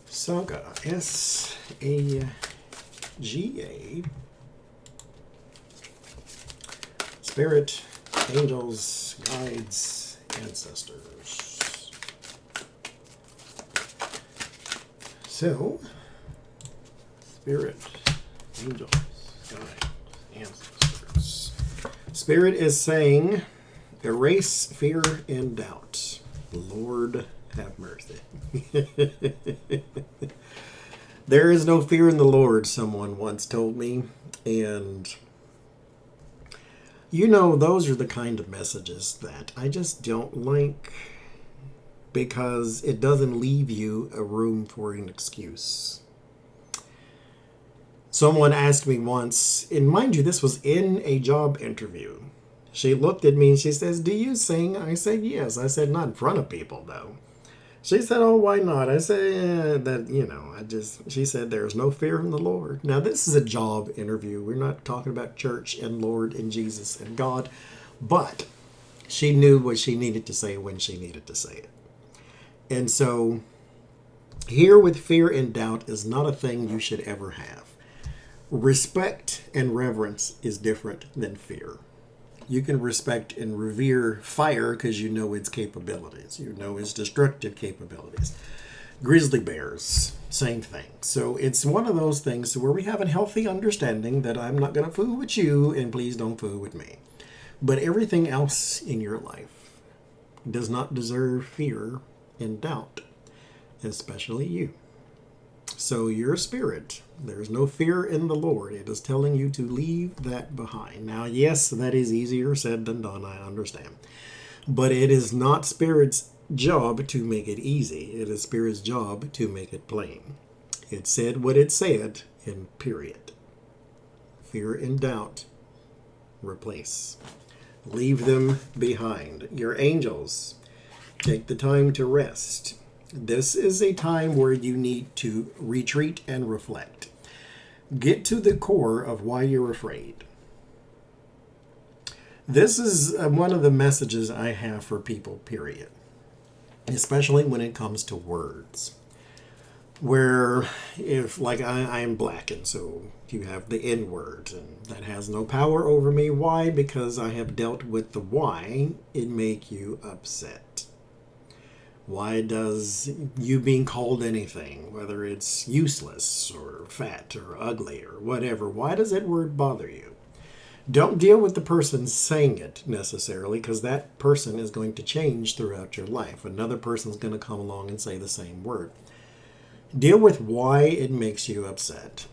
Saga, S-A-G-A, Spirit, Angels, Guides, Ancestors. So, Spirit, Angels, Guides, Ancestors. Spirit is saying, erase fear and doubt. Lord have mercy. There is no fear in the Lord, someone once told me. And, you know, those are the kind of messages that I just don't like, because it doesn't leave you a room for an excuse. Someone asked me once, and mind you, this was in a job interview. She looked at me and she says, "Do you sing?" I said, "Yes." I said, "Not in front of people, though." She said, "Oh, why not?" I said, "Yeah, she said, "There's no fear in the Lord." Now, this is a job interview. We're not talking about church and Lord and Jesus and God. But she knew what she needed to say when she needed to say it. And so, here with fear and doubt is not a thing you should ever have. Respect and reverence is different than fear. You can respect and revere fire because you know its capabilities. You know its destructive capabilities. Grizzly bears, same thing. So it's one of those things where we have a healthy understanding that I'm not going to fool with you and please don't fool with me. But everything else in your life does not deserve fear and doubt, especially you. So your spirit, there's no fear in the Lord. It is telling you to leave that behind. Now, yes, that is easier said than done, I understand. But it is not Spirit's job to make it easy. It is Spirit's job to make it plain. It said what it said, and period. Fear and doubt, replace. Leave them behind. Your angels, take the time to rest. This is a time where you need to retreat and reflect. Get to the core of why you're afraid. This is one of the messages I have for people, period. Especially when it comes to words. Where, if, like, I am black, and so you have the N word, and that has no power over me. Why? Because I have dealt with the why it make you upset. Why does you being called anything, whether it's useless or fat or ugly or whatever, why does that word bother you? Don't deal with the person saying it necessarily, because that person is going to change throughout your life. Another person is going to come along and say the same word. Deal with why it makes you upset.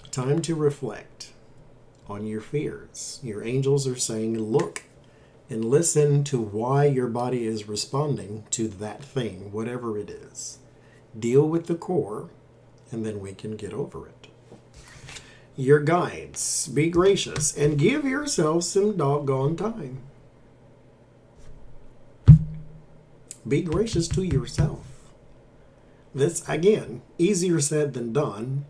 Time to reflect on your fears. Your angels are saying, look and listen to why your body is responding to that thing, whatever it is. Deal with the core, and then we can get over it. Your guides, be gracious, and give yourself some doggone time. Be gracious to yourself. This, again, easier said than done,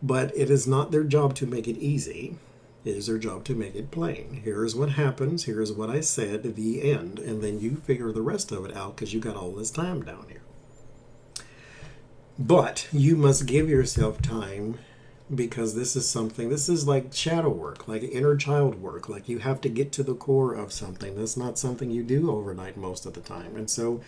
but it is not their job to make it easy. It is their job to make it plain. Here's what happens. Here's what I said. The end. And then you figure the rest of it out because you got all this time down here. But you must give yourself time, because this is like shadow work, like inner child work. Like you have to get to the core of something. That's not something you do overnight most of the time. And so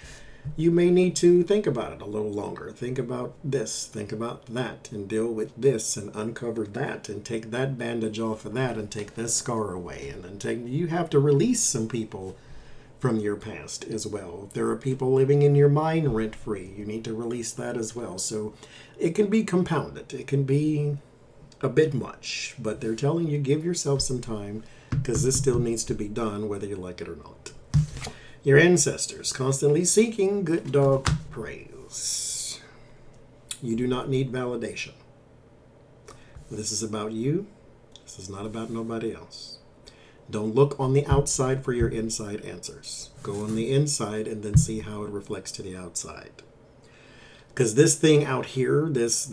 you may need to think about it a little longer. Think about this, think about that, and deal with this, and uncover that, and take that bandage off of that, and take this scar away. And then you have to release some people from your past as well. If there are people living in your mind rent-free, you need to release that as well. So it can be compounded. It can be a bit much, but they're telling you give yourself some time, because this still needs to be done whether you like it or not. Your ancestors, constantly seeking good dog praise. You do not need validation. This is about you. This is not about nobody else. Don't look on the outside for your inside answers. Go on the inside and then see how it reflects to the outside. Because this thing out here, this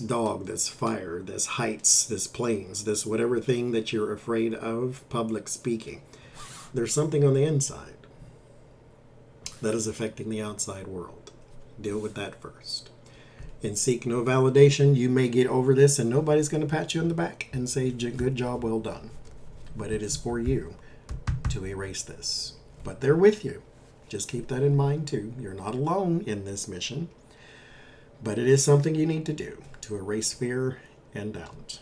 dog, this fire, this heights, this planes, this whatever thing that you're afraid of, public speaking, there's something on the inside that is affecting the outside world. Deal with that first. And seek no validation. You may get over this and nobody's going to pat you on the back and say, good job, well done. But it is for you to erase this. But they're with you. Just keep that in mind too. You're not alone in this mission. But it is something you need to do to erase fear and doubt.